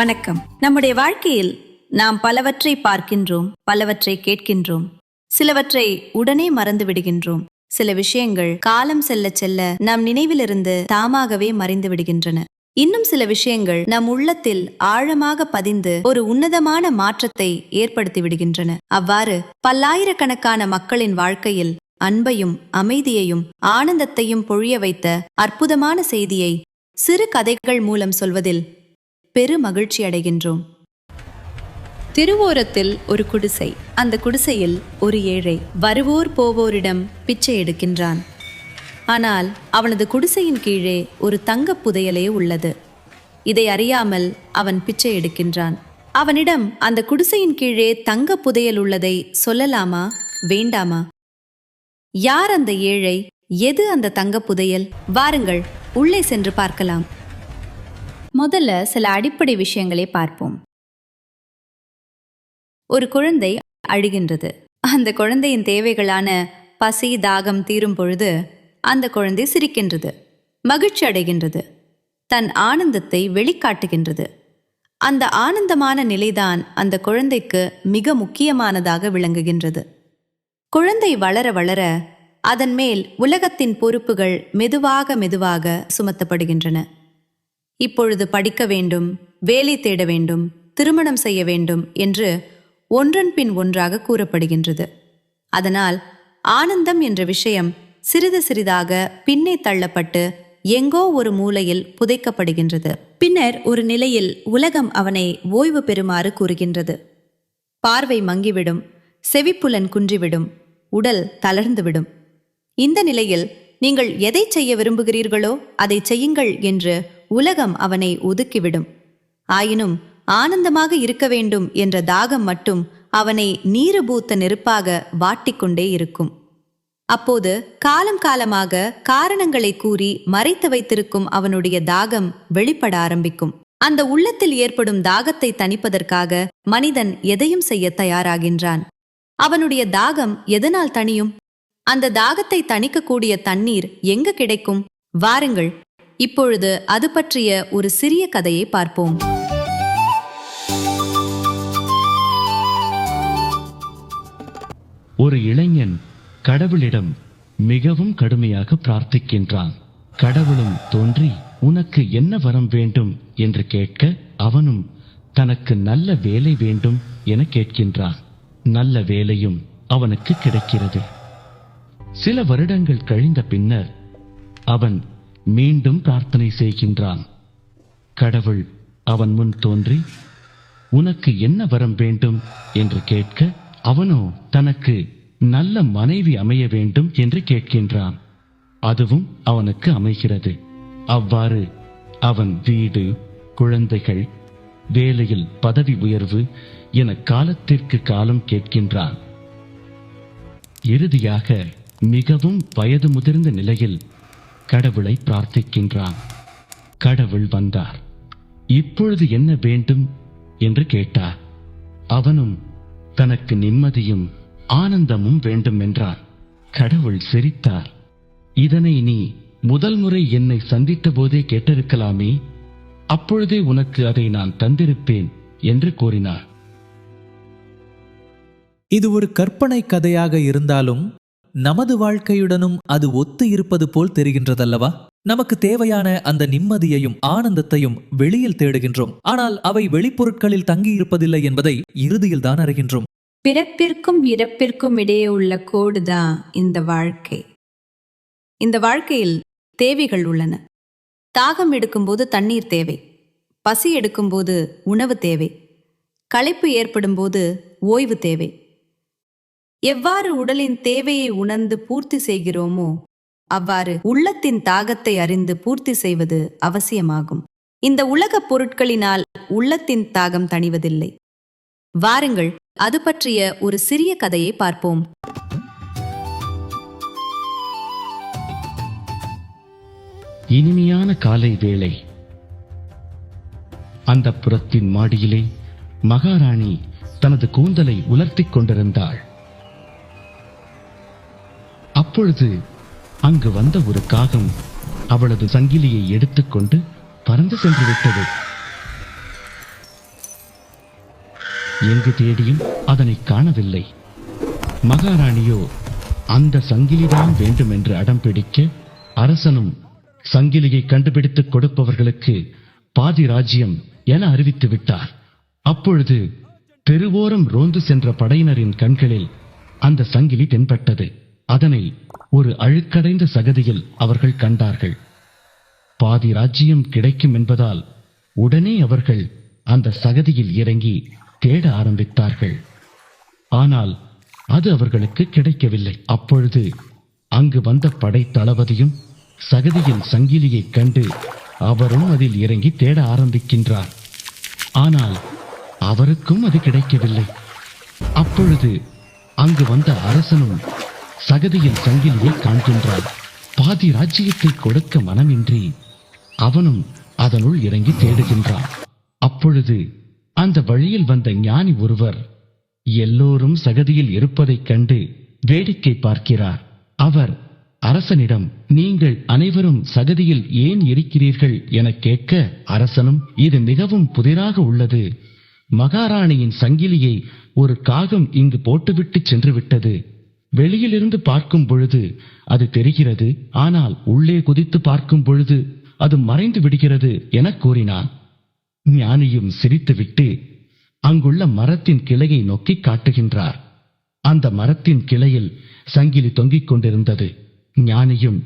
வணக்கம். நம்முடைய வாழ்க்கையில் நாம் பலவற்றை பார்க்கின்றோம், பலவற்றை கேட்கின்றோம், சிலவற்றை உடனே மறந்து விடுகின்றோம். சில விஷயங்கள் காலம் செல்ல செல்ல நம் நினைவிலிருந்து தாமாகவே மறைந்து விடுகின்றன. இன்னும் சில விஷயங்கள் நம் உள்ளத்தில் ஆழமாக பதிந்து ஒரு உன்னதமான மாற்றத்தை ஏற்படுத்தி விடுகின்றன. அவ்வாறு பல்லாயிரக்கணக்கான மக்களின் வாழ்க்கையில் அன்பையும் அமைதியையும் ஆனந்தத்தையும் பொழிய வைத்த அற்புதமான செய்தியை சிறு கதைகள் மூலம் சொல்வதில் பெரு மகிழ்ச்சி அடைகின்றோம். திருவோரத்தில் ஒரு குடிசை. அந்த குடிசையில் ஒரு ஏழை வருவோர் போவோரிடம் பிச்சை எடுக்கின்றான். ஆனால் அவனது குடிசையின் கீழே ஒரு தங்கப் புதையலே உள்ளது. இதை அறியாமல் அவன் பிச்சை எடுக்கின்றான். அவனிடம் அந்த குடிசையின் கீழே தங்கப் புதையல் உள்ளதை சொல்லலாமா வேண்டாமா? யார் அந்த ஏழை? எது அந்த தங்கப் புதையல்? வாருங்கள் உள்ளே சென்று பார்க்கலாம். முதல்ல சில அடிப்படை விஷயங்களை பார்ப்போம். ஒரு குழந்தை அழுகின்றது. அந்த குழந்தையின் தேவைகளான பசி தாகம் தீரும் பொழுது அந்த குழந்தை சிரிக்கின்றது, மகிழ்ச்சி அடைகின்றது, தன் ஆனந்தத்தை வெளிக்காட்டுகின்றது. அந்த ஆனந்தமான நிலைதான் அந்த குழந்தைக்கு மிக முக்கியமானதாக விளங்குகின்றது. குழந்தை வளர வளர அதன் மேல் உலகத்தின் பொறுப்புகள் மெதுவாக மெதுவாக சுமத்தப்படுகின்றன. இப்பொழுது படிக்க வேண்டும், வேலை தேட வேண்டும், திருமணம் செய்ய வேண்டும் என்று ஒன்றன் பின் ஒன்றாக கூறப்படுகின்றது. அதனால் ஆனந்தம் என்ற விஷயம் சிறிது சிறிதாக பின்னே தள்ளப்பட்டு எங்கோ ஒரு மூலையில் புதைக்கப்படுகின்றது. பின்னர் ஒரு நிலையில் உலகம் அவனை ஓய்வு பெறுமாறு கூறுகின்றது. பார்வை மங்கிவிடும், செவிப்புலன் குன்றிவிடும், உடல் தளர்ந்துவிடும். இந்த நிலையில் நீங்கள் எதை செய்ய விரும்புகிறீர்களோ அதை செய்யுங்கள் என்று உலகம் அவனை ஒதுக்கிவிடும். ஆயினும் ஆனந்தமாக இருக்க வேண்டும் என்ற தாகம் மட்டும் அவனை நீருபூத்த நெருப்பாக வாட்டிக்கொண்டே இருக்கும். அப்போது காலம் காலமாக காரணங்களை கூறி மறைத்து வைத்திருக்கும் அவனுடைய தாகம் வெளிப்பட ஆரம்பிக்கும். அந்த உள்ளத்தில் ஏற்படும் தாகத்தை தணிப்பதற்காக மனிதன் எதையும் செய்ய தயாராகின்றான். அவனுடைய தாகம் எதனால் தணியும்? அந்த தாகத்தை தணிக்கக்கூடிய தண்ணீர் எங்கு கிடைக்கும்? வாருங்கள் இப்பொழுது அது பற்றிய ஒரு சிறிய கதையை பார்ப்போம். ஒரு இளைஞன் கடவுளிடம் மிகவும் கடுமையாக பிரார்த்திக்கின்றான். கடவுளும் தோன்றி உனக்கு என்ன வரம் வேண்டும் என்று கேட்க, அவனும் தனக்கு நல்ல வேலை வேண்டும் என கேட்கின்றான். நல்ல வேலையும் அவனுக்கு கிடைக்கிறது. சில வருடங்கள் கழிந்த பின்னர் அவன் மீண்டும் பிரார்த்தனை செய்கின்றான். கடவுள் அவன் முன் தோன்றி உனக்கு என்ன வரம் வேண்டும் என்று கேட்க, அவனோ தனக்கு நல்ல மனைவி அமைய வேண்டும் என்று கேட்கின்றான். அதுவும் அவனுக்கு அமைகிறது. அவ்வாறு அவன் வீடு, குழந்தைகள், வேலையில் பதவி உயர்வு என காலத்திற்கு காலம் கேட்கின்றான். இறுதியாக மிகவும் வயது முதிர்ந்த நிலையில் கடவுளை பிரார்த்திக்கின்றான். கடவுள் வந்தார். இப்பொழுது என்ன வேண்டும் என்று கேட்டார். அவனும் தனக்கு நிம்மதியும் ஆனந்தமும் வேண்டும் என்றான். கடவுள் சிரித்தார். இதனை நீ முதல் முறை என்னை சந்தித்த போதே கேட்டிருக்கலாமே, அப்பொழுதே உனக்கு அதை நான் தந்திருப்பேன் என்று கூறினார். இது ஒரு கற்பனை கதையாக இருந்தாலும் நமது வாழ்க்கையுடனும் அது ஒத்து இருப்பது போல் தெரிகின்றதல்லவா? நமக்கு தேவையான அந்த நிம்மதியையும் ஆனந்தத்தையும் வெளியில் தேடுகின்றோம். ஆனால் அவை வெளிப்பொருட்களில் தங்கியிருப்பதில்லை என்பதை இறுதியில் தான் அறிகின்றோம். பிறப்பிற்கும் இறப்பிற்கும் இடையே உள்ள கோடுதான் இந்த வாழ்க்கை. இந்த வாழ்க்கையில் தேவைகள் உள்ளன. தாகம் எடுக்கும்போது தண்ணீர் தேவை, பசி எடுக்கும்போது உணவு தேவை, களைப்பு ஏற்படும் போது ஓய்வு தேவை. எவ்வாறு உடலின் தேவையை உணர்ந்து பூர்த்தி செய்கிறோமோ அவ்வாறு உள்ளத்தின் தாகத்தை அறிந்து பூர்த்தி செய்வது அவசியமாகும். இந்த உலகப் பொருட்களினால் உள்ளத்தின் தாகம் தணிவதில்லை. வாருங்கள் அது பற்றிய ஒரு சிறிய கதையை பார்ப்போம். இனிமையான காலை வேளை. அந்த புறத்தின் மாடியிலே மகாராணி தனது கூந்தலை உலர்த்திக் கொண்டிருந்தாள். அப்பொழுது அங்கு வந்த ஒரு காகம் அவளது சங்கிலியை எடுத்துக்கொண்டு பறந்து சென்று விட்டது. எங்கு தேடியும் அதனை காணவில்லை. மகாராணியோ அந்த சங்கிலிதான் வேண்டும் என்று அடம் பிடிக்க, அரசனும் சங்கிலியை கண்டுபிடித்துக் கொடுப்பவர்களுக்கு பாதி ராஜ்யம் என அறிவித்து விட்டார். அப்பொழுது தெருவோரம் ரோந்து சென்ற படையினரின் கண்களில் அந்த சங்கிலி தென்பட்டது. அதனை ஒரு அழுக்கடைந்த சகதியில் அவர்கள் கண்டார்கள். பாதி ராஜ்யம் கிடைக்கும் என்பதால் உடனே அவர்கள் அந்த சகதியில் இறங்கி தேட ஆரம்பித்தார்கள். ஆனால் அது அவர்களுக்கு கிடைக்கவில்லை. அப்பொழுது அங்கு வந்த படை தளபதியும் சகதியில் சங்கிலியை கண்டு அவரும் அதில் இறங்கி தேட ஆரம்பிக்கின்றார். ஆனால் அவருக்கும் அது கிடைக்கவில்லை. அப்பொழுது அங்கு வந்த அரசனும் சகதியில் சங்கிலியை காண்கின்றார். பாதி ராஜ்யத்தை கொடுக்க மனமின்றி அவனும் அதனுள் இறங்கி தேடுகின்றான். அப்பொழுது அந்த வழியில் வந்த ஞானி ஒருவர் எல்லோரும் சகதியில் இருப்பதைக் கண்டு வேடிக்கை பார்க்கிறார். அவர் அரசனிடம், நீங்கள் அனைவரும் சகதியில் ஏன் இருக்கிறீர்கள் என கேட்க, அரசனும், இது மிகவும் புதிராக உள்ளது. மகாராணியின் சங்கிலியை ஒரு காகம் இங்கு போட்டுவிட்டு சென்று விட்டது. வெளியிலிருந்து பார்க்கும் பொழுது அது தெரிகிறது, ஆனால் உள்ளே குதித்து பார்க்கும் பொழுது அது மறைந்து விடுகிறது என கூறினான். ஞானியும் சிரித்துவிட்டு அங்குள்ள மரத்தின் கிளையை நோக்கி காட்டுகின்றார். அந்த மரத்தின் கிளையில் சங்கிலி தொங்கிக் கொண்டிருந்தது. ஞானியும்,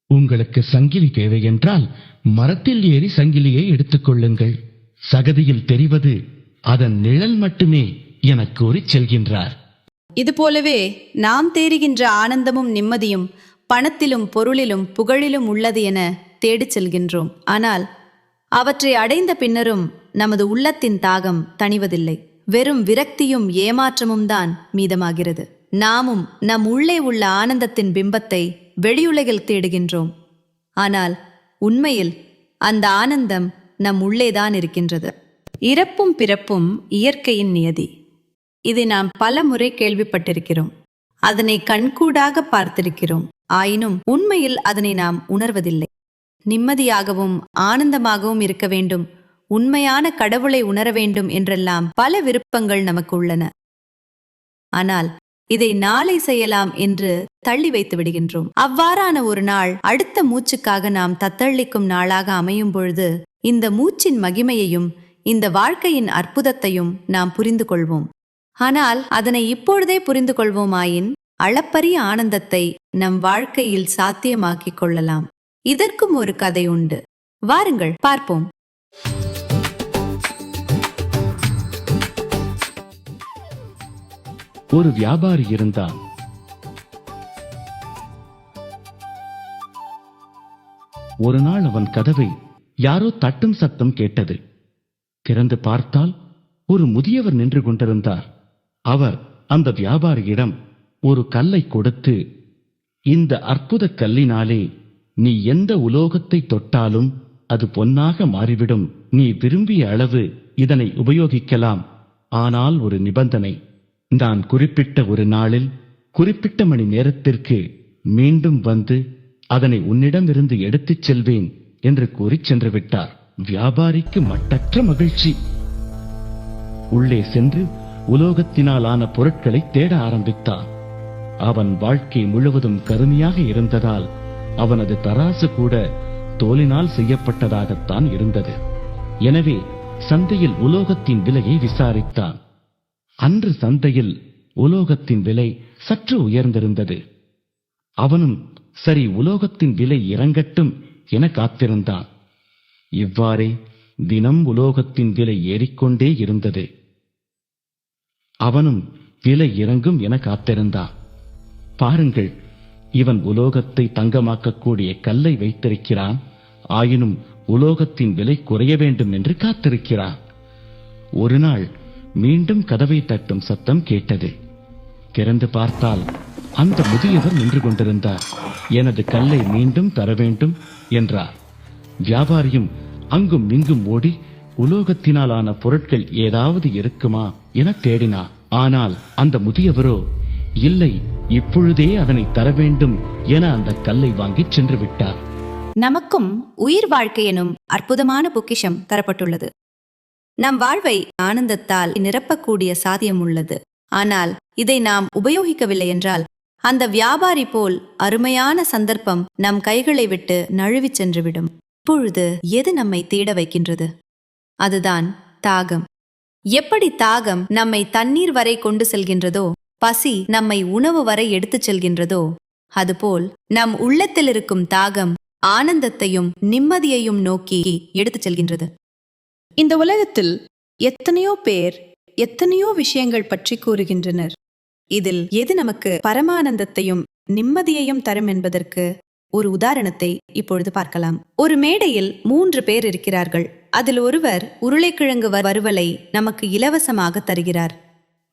உங்களுக்கு சங்கிலி தேவை என்றால் மரத்தில் ஏறி சங்கிலியை எடுத்துக் கொள்ளுங்கள். சகதியில் தெரிவது அதன் நிழல் மட்டுமே என கூறி செல்கின்றார். இதுபோலவே நாம் தேடுகின்ற ஆனந்தமும் நிம்மதியும் பணத்திலும் பொருளிலும் புகழிலும் உள்ளது என தேடிச் செல்கின்றோம். ஆனால் அவற்றை அடைந்த பின்னரும் நமது உள்ளத்தின் தாகம் தணிவதில்லை. வெறும் விரக்தியும் ஏமாற்றமும் தான் மீதமாகிறது. நாமும் நம் உள்ளே உள்ள ஆனந்தத்தின் பிம்பத்தை வெளியுலகில் தேடுகின்றோம். ஆனால் உண்மையில் அந்த ஆனந்தம் நம் உள்ளேதான் இருக்கின்றது. இறப்பும் பிறப்பும் இயற்கையின் நியதி. இதை நாம் பல முறை கேள்விப்பட்டிருக்கிறோம். அதனை கண்கூடாக பார்த்திருக்கிறோம். ஆயினும் உண்மையில் அதனை நாம் உணர்வதில்லை. நிம்மதியாகவும் ஆனந்தமாகவும் இருக்க வேண்டும், உண்மையான கடவுளை உணர வேண்டும் என்றெல்லாம் பல விருப்பங்கள் நமக்கு உள்ளன. ஆனால் இதை நாளை செய்யலாம் என்று தள்ளி வைத்து விடுகின்றோம். அவ்வாறான ஒரு நாள் அடுத்த மூச்சுக்காக நாம் தத்தளிக்கும் நாளாக அமையும் பொழுது இந்த மூச்சின் மகிமையையும் இந்த வாழ்க்கையின் அற்புதத்தையும் நாம் புரிந்து கொள்வோம். ஆனால் அதனை இப்பொழுதே புரிந்து கொள்வோமாயின் அளப்பரிய ஆனந்தத்தை நம் வாழ்க்கையில் சாத்தியமாக்கிக் கொள்ளலாம். இதற்கும் ஒரு கதை உண்டு. வாருங்கள் பார்ப்போம். ஒரு வியாபாரி இருந்தான். ஒரு நாள் அவன் கதவை யாரோ தட்டும் சத்தம் கேட்டது. திறந்து பார்த்தால் ஒரு முதியவர் நின்று கொண்டிருந்தார். அவர் அந்த வியாபாரியிடம் ஒரு கல்லை கொடுத்து, இந்த அற்புத கல்லினாலே நீ எந்த உலோகத்தை தொட்டாலும் அது பொன்னாக மாறிவிடும். நீ விரும்பிய அளவு இதனை உபயோகிக்கலாம். ஆனால் ஒரு நிபந்தனை, நான் குறிப்பிட்ட ஒரு நாளில் குறிப்பிட்ட மணி நேரத்திற்கு மீண்டும் வந்து அதனை உன்னிடமிருந்து எடுத்துச் செல்வேன் என்று கூறி சென்று விட்டார். வியாபாரிக்கு மட்டற்ற மகிழ்ச்சி. உள்ளே சென்று உலோகத்தினால் ஆன பொருட்களை தேட ஆரம்பித்தான். அவன் வாழ்க்கை முழுவதும் கருமையாக இருந்ததால் அவனது தராசு கூட தோலினால் செய்யப்பட்டதாகத்தான் இருந்தது. எனவே சந்தையில் உலோகத்தின் விலையை விசாரித்தான். அன்று சந்தையில் உலோகத்தின் விலை சற்று உயர்ந்திருந்தது. அவனும் சரி, உலோகத்தின் விலை இறங்கட்டும் என காத்திருந்தான். இவ்வாறே தினம் உலோகத்தின் விலை ஏறிக்கொண்டே இருந்தது. அவனும் விலை இறங்கும் என காத்திருந்தான். பாருங்கள், இவன் உலோகத்தை தங்கமாக்கக்கூடிய கல்லை வைத்திருக்கிறான். ஆயினும் உலோகத்தின் விலை குறைய வேண்டும் என்று காத்திருக்கிறான். ஒரு நாள் மீண்டும் கதவை தட்டும் சத்தம் கேட்டது. திறந்து பார்த்தால் அந்த முதியவர் நின்று கொண்டிருந்தார். எனது கல்லை மீண்டும் தர வேண்டும் என்றார். வியாபாரியும் அங்கும் இங்கும் ஓடி உலோகத்தினால் ஆன பொருட்கள் ஏதாவது இருக்குமா என தேடினார். ஆனால் அந்த முதியவரோ, இல்லை, இப்பொழுதே அதனை தர வேண்டும் என அந்த கல்லை வாங்கி சென்று விட்டார். நமக்கும் உயிர் வாழ்க்கை எனும் அற்புதமான பொக்கிஷம் தரப்பட்டுள்ளது. நம் வாழ்வை ஆனந்தத்தால் நிரப்பக்கூடிய சாத்தியம் உள்ளது. ஆனால் இதை நாம் உபயோகிக்கவில்லை என்றால் அந்த வியாபாரி போல் அருமையான சந்தர்ப்பம் நம் கைகளை விட்டு நழுவிச் சென்றுவிடும். இப்பொழுது எது நம்மை தேட வைக்கின்றது? அதுதான் தாகம். எப்படி தாகம் நம்மை தண்ணீர் வரை கொண்டு செல்கின்றதோ, பசி நம்மை உணவு வரை எடுத்துச் செல்கின்றதோ, அதுபோல் நம் உள்ளத்தில் இருக்கும் தாகம் ஆனந்தத்தையும் நிம்மதியையும் நோக்கி எடுத்துச் செல்கின்றது. இந்த உலகத்தில் எத்தனையோ பேர் எத்தனையோ விஷயங்கள் பற்றி கூறுகின்றனர். இதில் எது நமக்கு பரமானந்தத்தையும் நிம்மதியையும் தரும் என்பதற்கு ஒரு உதாரணத்தை இப்பொழுது பார்க்கலாம். ஒரு மேடையில் 3 பேர் இருக்கிறார்கள். அதில் ஒருவர் உருளைக்கிழங்கு வறுவலை நமக்கு இலவசமாக தருகிறார்.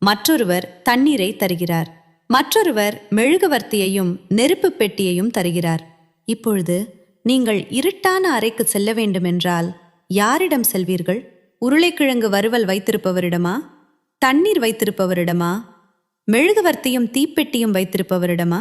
மற்றொருவர் தண்ணீரை தருகிறார். மற்றொருவர் மெழுகுவர்த்தியையும் நெருப்பு பெட்டியையும் தருகிறார். இப்பொழுது நீங்கள் இருட்டான அறைக்கு செல்ல வேண்டுமென்றால் யாரிடம் செல்வீர்கள்? உருளைக்கிழங்கு வறுவல் வைத்திருப்பவரிடமா? தண்ணீர் வைத்திருப்பவரிடமா? மெழுகுவர்த்தியும் தீப்பெட்டியும் வைத்திருப்பவரிடமா?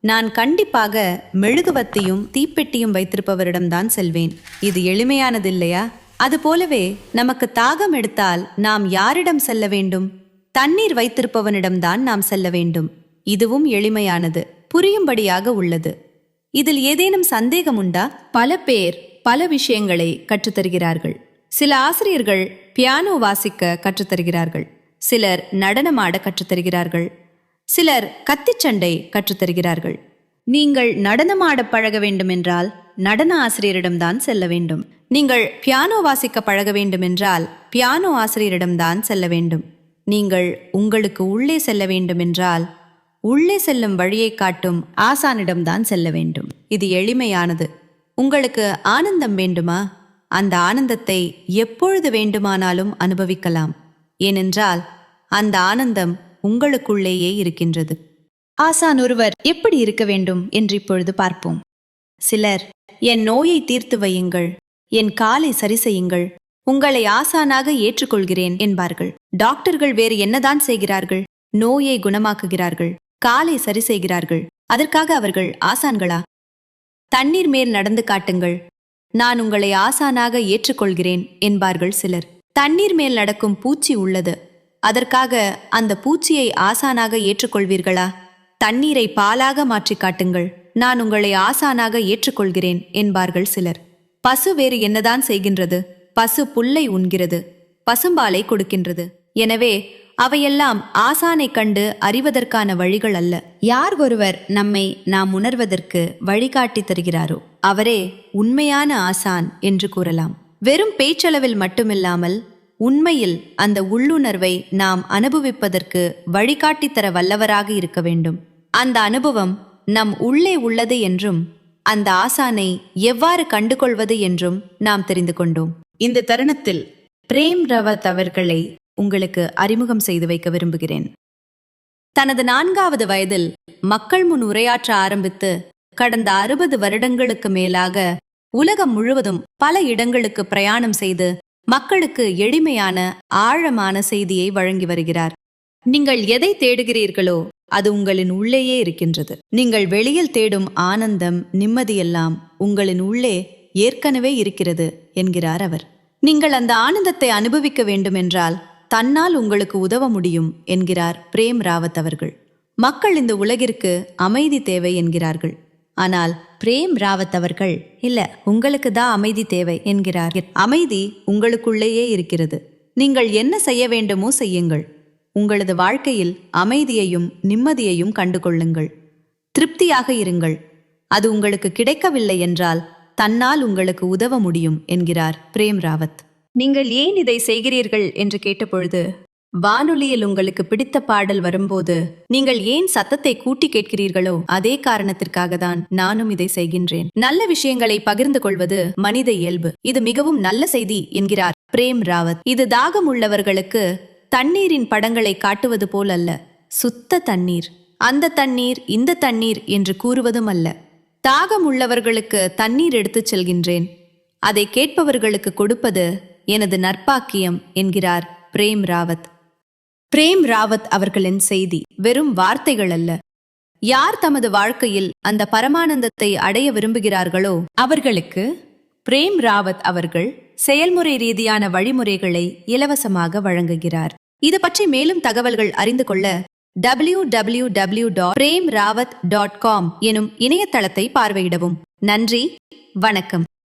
நான் கண்டிப்பாக மெழுகுவர்த்தியும் தீப்பெட்டியும் வைத்திருப்பவரிடம்தான் செல்வேன். இது எளிமையானது இல்லையா? அதுபோலவே நமக்கு தாகம் எடுத்தால் நாம் யாரிடம் செல்ல வேண்டும்? தண்ணீர் வைத்திருப்பவனிடம்தான் நாம் செல்ல வேண்டும். இதுவும் எளிமையானது, புரியும்படியாக உள்ளது. இதில் ஏதேனும் சந்தேகம் உண்டா? பல பேர் பல விஷயங்களை கற்றுத்தருகிறார்கள். சில ஆசிரியர்கள் பியானோ வாசிக்க கற்றுத்தருகிறார்கள். சிலர் நடனமாட கற்றுத்தருகிறார்கள். சிலர் கத்திச்சண்டை கற்றுத்தருகிறார்கள். நீங்கள் நடனமாட பழக வேண்டுமென்றால் நடன ஆசிரியரிடம்தான் செல்ல வேண்டும். நீங்கள் பியானோ வாசிக்க பழக வேண்டுமென்றால் பியானோ ஆசிரியரிடம்தான் செல்ல வேண்டும். நீங்கள் உங்களுக்கு உள்ளே செல்ல வேண்டுமென்றால் உள்ளே செல்லும் வழியை காட்டும் ஆசானிடம்தான் செல்ல வேண்டும். இது எளிமையானது. உங்களுக்கு ஆனந்தம் வேண்டுமா? அந்த ஆனந்தத்தை எப்பொழுது வேண்டுமானாலும் அனுபவிக்கலாம். ஏனென்றால் அந்த ஆனந்தம் உங்களுக்குள்ளேயே இருக்கின்றது. ஆசான் ஒருவர் எப்படி இருக்க வேண்டும் என்று இப்பொழுது பார்ப்போம். சிலர், என் நோயை தீர்த்து வையுங்கள், என் காலை சரி செய்யுங்கள், உங்களை ஆசானாக ஏற்றுக்கொள்கிறேன் என்பார்கள். டாக்டர்கள் வேறு என்னதான் செய்கிறார்கள்? நோயை குணமாக்குகிறார்கள், காலை சரி செய்கிறார்கள். அதற்காக அவர்கள் ஆசான்களா? தண்ணீர் மேல் நடந்து காட்டுங்கள், நான் உங்களை ஆசானாக ஏற்றுக்கொள்கிறேன் என்பார்கள் சிலர். தண்ணீர் மேல் நடக்கும் பூச்சி உள்ளது, அதற்காக அந்த பூச்சியை ஆசானாக ஏற்றுக்கொள்வீர்களா? தண்ணீரை பாலாக மாற்றி காட்டுங்கள், நான் உங்களை ஆசானாக ஏற்றுக்கொள்கிறேன் என்பார்கள் சிலர். பசு வேறு என்னதான் செய்கின்றது? பசு புல்லை உண்கிறது, பசும்பாலை கொடுக்கின்றது. எனவே அவையெல்லாம் ஆசானை கண்டு அறிவதற்கான வழிகள் அல்ல. யார் ஒருவர் நம்மை நாம் உணர்வதற்கு வழிகாட்டி தருகிறாரோ அவரே உண்மையான ஆசான் என்று கூறலாம். வெறும் பேச்சளவில் மட்டுமில்லாமல் உண்மையில் அந்த உள்ளுணர்வை நாம் அனுபவிப்பதற்கு வழிகாட்டி தர வல்லவராக இருக்க வேண்டும். அந்த அனுபவம் நம் உள்ளே உள்ளது என்றும் அந்த ஆசானை எவ்வாறு கண்டுகொள்வது என்றும் நாம் தெரிந்து கொண்டோம். இந்த தருணத்தில் பிரேம் ராவத் அவர்களை உங்களுக்கு அறிமுகம் செய்து வைக்க விரும்புகிறேன். தனது 4வது வயதில் மக்கள் முன் உரையாற்ற ஆரம்பித்து கடந்த 60 வருடங்களுக்கு மேலாக உலகம் முழுவதும் பல இடங்களுக்கு பிரயாணம் செய்து மக்களுக்கு எளிமையான ஆழமான செய்தியை வழங்கி வருகிறார். நீங்கள் எதை தேடுகிறீர்களோ அது உங்களின் உள்ளேயே இருக்கின்றது. நீங்கள் வெளியில் தேடும் ஆனந்தம், நிம்மதியெல்லாம் உங்களின் உள்ளே ஏற்கனவே இருக்கிறது என்கிறார் அவர். நீங்கள் அந்த ஆனந்தத்தை அனுபவிக்க வேண்டுமென்றால் தன்னால் உங்களுக்கு உதவ முடியும் என்கிறார் பிரேம் ராவத் அவர்கள். மக்கள் இந்த உலகிற்கு அமைதி தேவை என்கிறார்கள். ஆனால் பிரேம் ராவத் அவர்கள் இல்ல, உங்களுக்கு தான் அமைதி தேவை என்கிறார். அமைதி உங்களுக்குள்ளேயே இருக்கிறது. நீங்கள் என்ன செய்ய வேண்டுமோ செய்யுங்கள். உங்களது வாழ்க்கையில் அமைதியையும் நிம்மதியையும் கண்டுகொள்ளுங்கள். திருப்தியாக இருங்கள். அது உங்களுக்கு கிடைக்கவில்லை என்றால் தன்னால் உங்களுக்கு உதவ முடியும் என்கிறார் பிரேம் ராவத். நீங்கள் ஏன் இதை செய்கிறீர்கள் என்று கேட்டபொழுது, வானொலியில் உங்களுக்கு பிடித்த பாடல் வரும்போது நீங்கள் ஏன் சத்தத்தை கூட்டி கேட்கிறீர்களோ அதே காரணத்திற்காக தான் நானும் இதை செய்கின்றேன். நல்ல விஷயங்களை பகிர்ந்து கொள்வது மனித இயல்பு. இது மிகவும் நல்ல செய்தி என்கிறார் பிரேம் ராவத். இது தாகம் உள்ளவர்களுக்கு தண்ணீரின் படங்களை காட்டுவது போல் அல்ல. சுத்த தண்ணீர், அந்த தண்ணீர் இந்த தண்ணீர் என்று கூறுவதும் அல்ல. தாகம் உள்ளவர்களுக்கு தண்ணீர் எடுத்துச் செல்கின்றேன், அதை கேட்பவர்களுக்கு கொடுப்பது எனது நற்பாக்கியம் என்கிறார் பிரேம் ராவத். பிரேம் ராவத் அவர்களின் செய்தி வெறும் வார்த்தைகள் அல்ல. யார் தமது வாழ்க்கையில் அந்த பரமானந்தத்தை அடைய விரும்புகிறார்களோ அவர்களுக்கு பிரேம் ராவத் அவர்கள் செயல்முறை ரீதியான வழிமுறைகளை இலவசமாக வழங்குகிறார். இது பற்றி மேலும் தகவல்கள் அறிந்து கொள்ள www.premrawat.com எனும் இணையதளத்தை பார்வையிடவும். நன்றி, வணக்கம்.